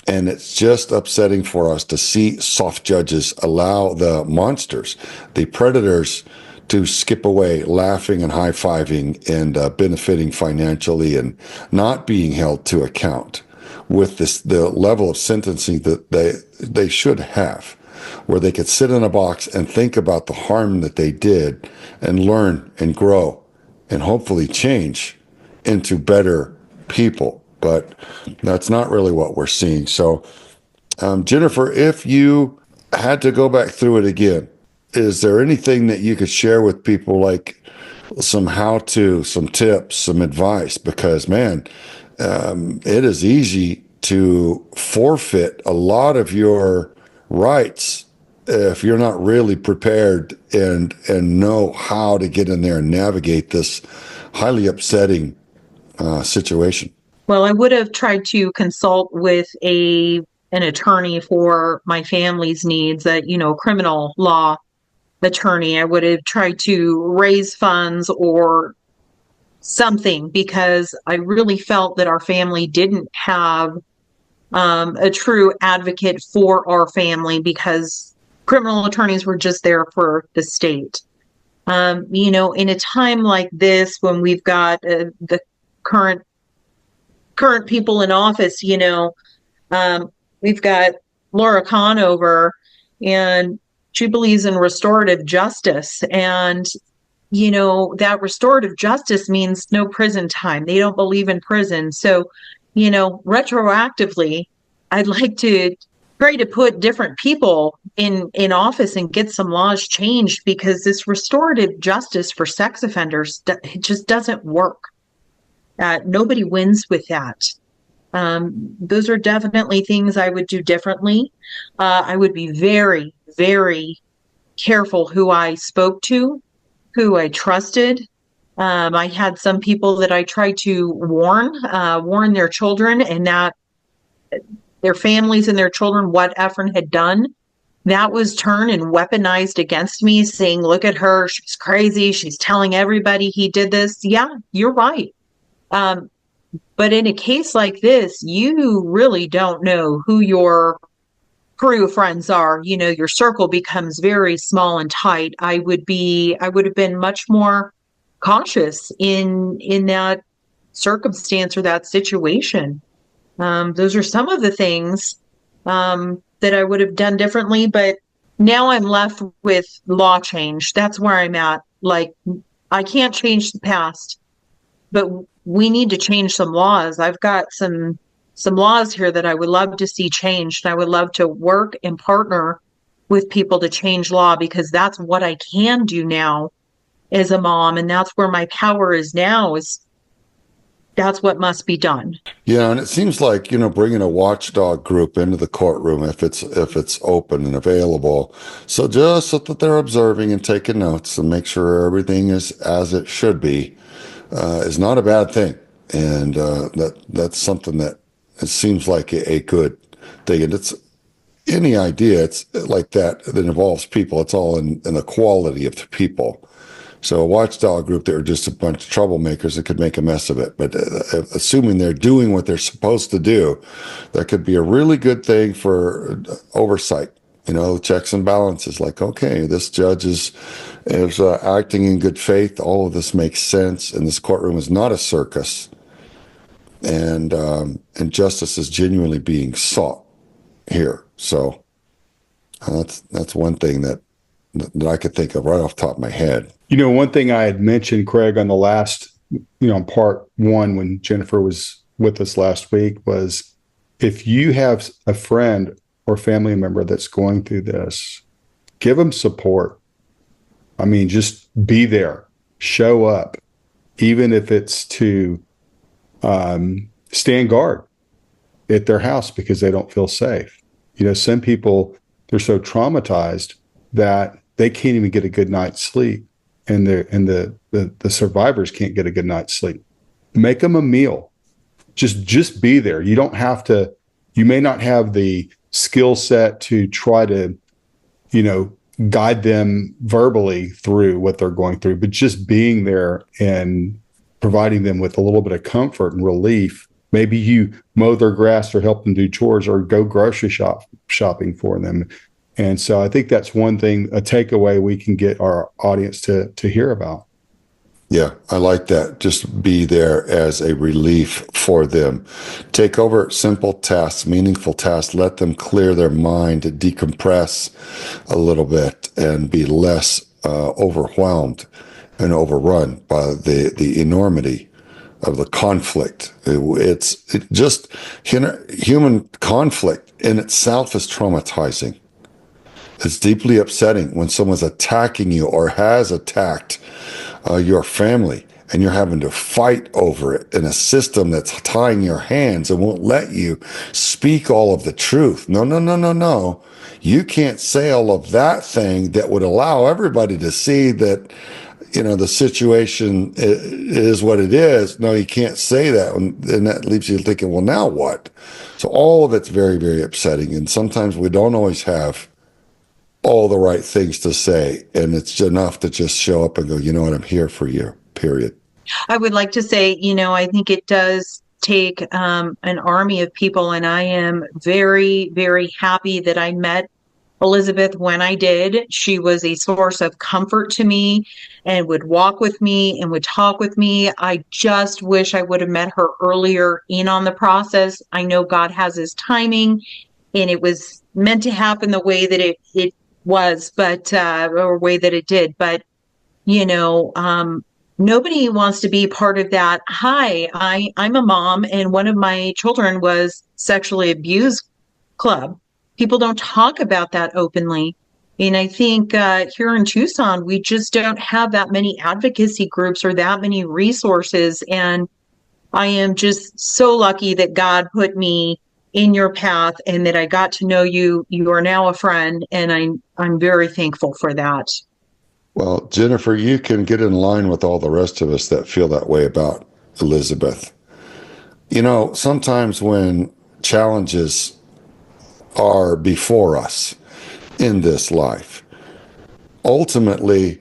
And it's just upsetting for us to see soft judges allow the monsters, the predators, to skip away, laughing and high-fiving and benefiting financially, and not being held to account with the level of sentencing that they should have, where they could sit in a box and think about the harm that they did and learn and grow and hopefully change into better people. But that's not really what we're seeing. So, Jennifer, if you had to go back through it again, is there anything that you could share with people, like some how-to, some tips, some advice? Because, man, it is easy to forfeit a lot of your rights if you're not really prepared and know how to get in there and navigate this highly upsetting situation. Well, I would have tried to consult with an attorney for my family's needs, criminal law attorney. I would have tried to raise funds or something, because I really felt that our family didn't have a true advocate for our family, because criminal attorneys were just there for the state. In a time like this, when we've got the current people in office, we've got Laura Conover, and she believes in restorative justice. And, that restorative justice means no prison time. They don't believe in prison. So, retroactively, I'd like to try to put different people in office and get some laws changed, because this restorative justice for sex offenders, it just doesn't work. Nobody wins with that. Those are definitely things I would do differently. I would be very, very careful who I spoke to, who I trusted. I had some people that I tried to warn their children, and that their families and their children, what Efren had done. That was turned and weaponized against me, saying, look at her, she's crazy, she's telling everybody he did this. Yeah, you're right. But in a case like this, you really don't know who your crew friends are. You know, your circle becomes very small and tight. I would have been much more cautious in that circumstance or that situation. Those are some of the things that I would have done differently, but now I'm left with law change. That's where I'm at. Like, I can't change the past, but we need to change some laws. I've got some laws here that I would love to see changed. I would love to work and partner with people to change law, because that's what I can do now as a mom, and that's where my power is now. That's what must be done. Yeah, and it seems like, bringing a watchdog group into the courtroom, if it's open and available, so just so that they're observing and taking notes and make sure everything is as it should be, is not a bad thing. And that's something that it seems like a good thing. And it's any idea, it's like that involves people. It's all in the quality of the people. So a watchdog group that are just a bunch of troublemakers that could make a mess of it. But assuming they're doing what they're supposed to do, that could be a really good thing for oversight. Checks and balances. Like, okay, this judge is acting in good faith. All of this makes sense, and this courtroom is not a circus. And justice is genuinely being sought here. So that's one thing that I could think of right off the top of my head. One thing I had mentioned, Craig, on the last, part one, when Jennifer was with us last week, was if you have a friend or family member that's going through this, give them support. I mean, just be there, show up, even if it's to stand guard at their house because they don't feel safe. Some people, they're so traumatized that they can't even get a good night's sleep. And the survivors can't get a good night's sleep. Make them a meal. Just be there. You don't have to. You may not have the skill set to try to, guide them verbally through what they're going through, but just being there and providing them with a little bit of comfort and relief. Maybe you mow their grass or help them do chores or go grocery shopping for them. And so I think that's one thing, a takeaway we can get our audience to hear about. Yeah, I like that. Just be there as a relief for them. Take over simple tasks, meaningful tasks. Let them clear their mind, decompress a little bit, and be less overwhelmed and overrun by the enormity of the conflict. Human conflict in itself is traumatizing. It's deeply upsetting when someone's attacking you or has attacked your family, and you're having to fight over it in a system that's tying your hands and won't let you speak all of the truth. No. You can't say all of that thing that would allow everybody to see that, the situation is what it is. No, you can't say that. And that leaves you thinking, well, now what? So all of it's very, very upsetting. And sometimes we don't always have all the right things to say, and it's enough to just show up and go, you know what, I'm here for you, period. I would like to say, I think it does take an army of people, and I am very, very happy that I met Elizabeth when I did. She was a source of comfort to me and would walk with me and would talk with me. I just wish I would have met her earlier in on the process. I know God has his timing, and it was meant to happen the way that it was, but or way that it did. But nobody wants to be part of that. Hi, I'm a mom, and one of my children was sexually abused club. people don't talk about that openly. And I think here in Tucson, we just don't have that many advocacy groups or that many resources. And I am just so lucky that God put me in your path and that I got to know you. You are now a friend, and I'm very thankful for that. Well, Jennifer, you can get in line with all the rest of us that feel that way about Elizabeth. You know, sometimes when challenges are before us in this life, ultimately,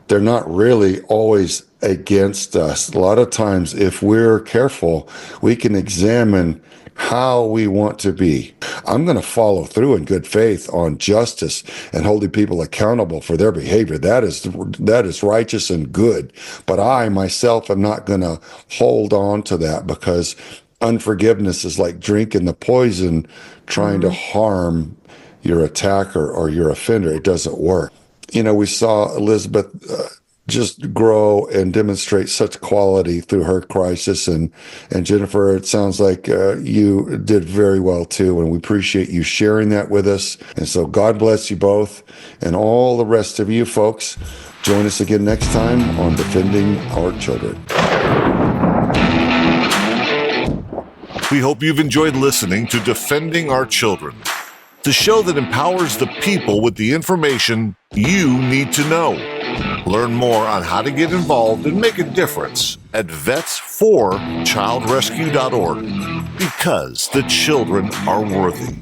they're not really always against us. A lot of times, if we're careful, we can examine how we want to be. I'm going to follow through in good faith on justice and holding people accountable for their behavior. That is righteous and good. But I myself am not going to hold on to that, because unforgiveness is like drinking the poison, trying to harm your attacker or your offender. It doesn't work. You know, we saw Elizabeth just grow and demonstrate such quality through her crisis. And Jennifer, it sounds like you did very well too. And we appreciate you sharing that with us. And so God bless you both. And all the rest of you folks, join us again next time on Defending Our Children. We hope you've enjoyed listening to Defending Our Children, the show that empowers the people with the information you need to know. Learn more on how to get involved and make a difference at vetsforchildrescue.org, because the children are worthy.